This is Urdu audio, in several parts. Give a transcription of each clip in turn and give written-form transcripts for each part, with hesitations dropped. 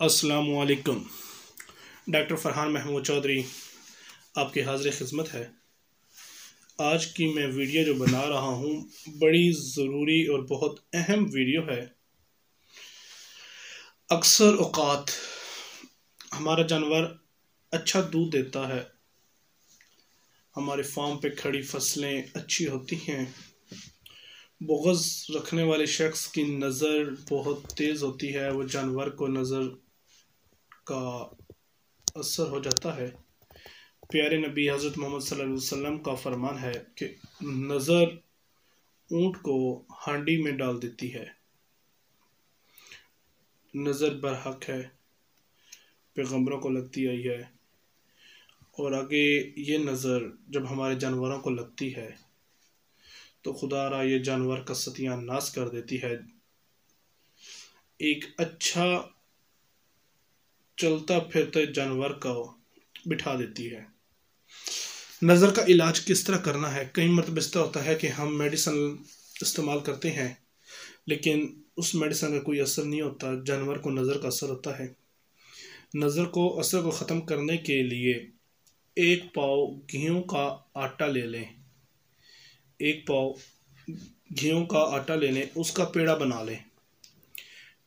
السلام علیکم۔ ڈاکٹر فرحان محمود چودھری آپ کی حاضر خدمت ہے۔ آج کی میں ویڈیو جو بنا رہا ہوں بڑی ضروری اور بہت اہم ویڈیو ہے۔ اکثر اوقات ہمارا جانور اچھا دودھ دیتا ہے، ہمارے فارم پہ کھڑی فصلیں اچھی ہوتی ہیں، بغض رکھنے والے شخص کی نظر بہت تیز ہوتی ہے، وہ جانور کو نظر کا اثر ہو جاتا ہے۔ پیارے نبی حضرت محمد صلی اللہ علیہ وسلم کا فرمان ہے کہ نظر اونٹ کو ہانڈی میں ڈال دیتی ہے۔ نظر برحق ہے، پیغمبروں کو لگتی آئی ہے، اور آگے یہ نظر جب ہمارے جانوروں کو لگتی ہے تو خدا را یہ جانور کا ستیہ ناش کر دیتی ہے، ایک اچھا چلتا پھرتا جانور کو بٹھا دیتی ہے۔ نظر کا علاج کس طرح کرنا ہے؟ کئی مرتبہ اس طرح ہوتا ہے کہ ہم میڈیسن استعمال کرتے ہیں لیکن اس میڈیسن کا کوئی اثر نہیں ہوتا، جانور کو نظر کا اثر ہوتا ہے۔ نظر کو اثر کو ختم کرنے کے لیے 1 پاؤ گیہوں کا آٹا لے لیں، 1 پاؤ گیہوں کا آٹا لے لیں، اس کا پیڑا بنا لیں۔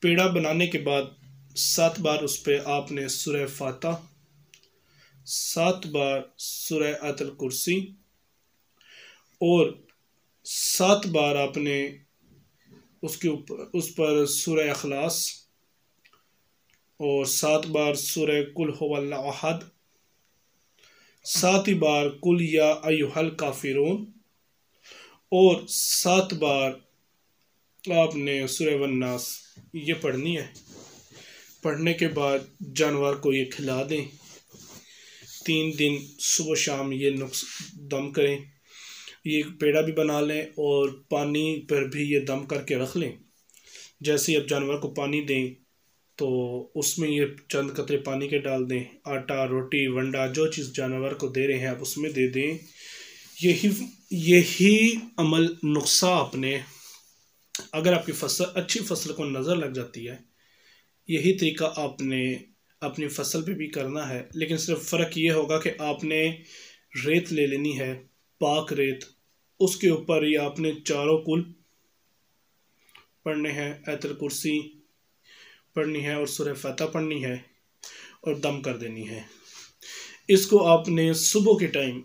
پیڑا بنانے کے بعد 7 بار اس پہ آپ نے سورہ فاتحہ، 7 بار سورہ آیت الکرسی اور 7 بار آپ نے اس پر سورہ اخلاص اور 7 بار سورہ قل ھو اللہ احد، 7 بار قل یا ایھا الکافرون اور 7 بار آپ نے سورہ والناس یہ پڑھنی ہے۔ پڑھنے کے بعد جانور کو یہ کھلا دیں، 3 دن صبح شام یہ نقص دم کریں، یہ پیڑا بھی بنا لیں اور پانی پر بھی یہ دم کر کے رکھ لیں۔ جیسے ہی آپ جانور کو پانی دیں تو اس میں یہ چند قطرے پانی کے ڈال دیں، آٹا، روٹی، ونڈا، جو چیز جانور کو دے رہے ہیں آپ اس میں دے دیں۔ یہی عمل نسخہ اپنے اگر آپ کی اچھی فصل کو نظر لگ جاتی ہے، یہی طریقہ آپ نے اپنی فصل پہ بھی کرنا ہے، لیکن صرف فرق یہ ہوگا کہ آپ نے ریت لے لینی ہے، پاک ریت، اس کے اوپر یہ آپ نے چاروں کل پڑھنے ہیں، آیت الکرسی پڑھنی ہے اور سورہ فاتحہ پڑھنی ہے اور دم کر دینی ہے۔ اس کو آپ نے صبح کے ٹائم،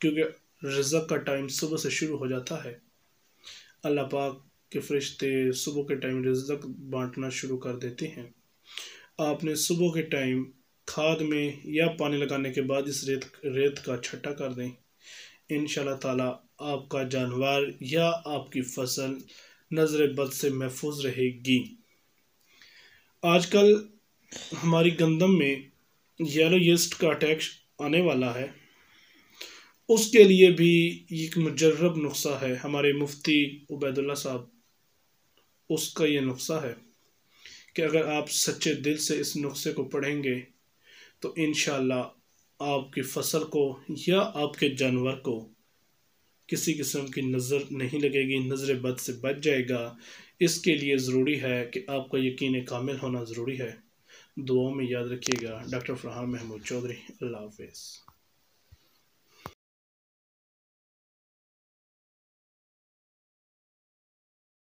کیونکہ رزق کا ٹائم صبح سے شروع ہو جاتا ہے، اللہ پاک کے فرشتے صبح کے ٹائم رزق بانٹنا شروع کر دیتے ہیں، آپ نے صبح کے ٹائم کھاد میں یا پانی لگانے کے بعد اس ریت کا چھٹا کر دیں، انشاءاللہ تعالی آپ کا جانور یا آپ کی فصل نظر بد سے محفوظ رہے گی۔ آج کل ہماری گندم میں یلو یسٹ کا اٹیک آنے والا ہے، اس کے لیے بھی ایک مجرب نسخہ ہے، ہمارے مفتی عبید اللہ صاحب، اس کا یہ نسخہ ہے کہ اگر آپ سچے دل سے اس نسخے کو پڑھیں گے تو انشاءاللہ آپ کی فصل کو یا آپ کے جانور کو کسی قسم کی نظر نہیں لگے گی، نظر بد سے بچ جائے گا۔ اس کے لیے ضروری ہے کہ آپ کا یقین کامل ہونا ضروری ہے۔ دعاؤں میں یاد رکھیے گا۔ ڈاکٹر فرحان محمود چودھری، اللہ حافظ۔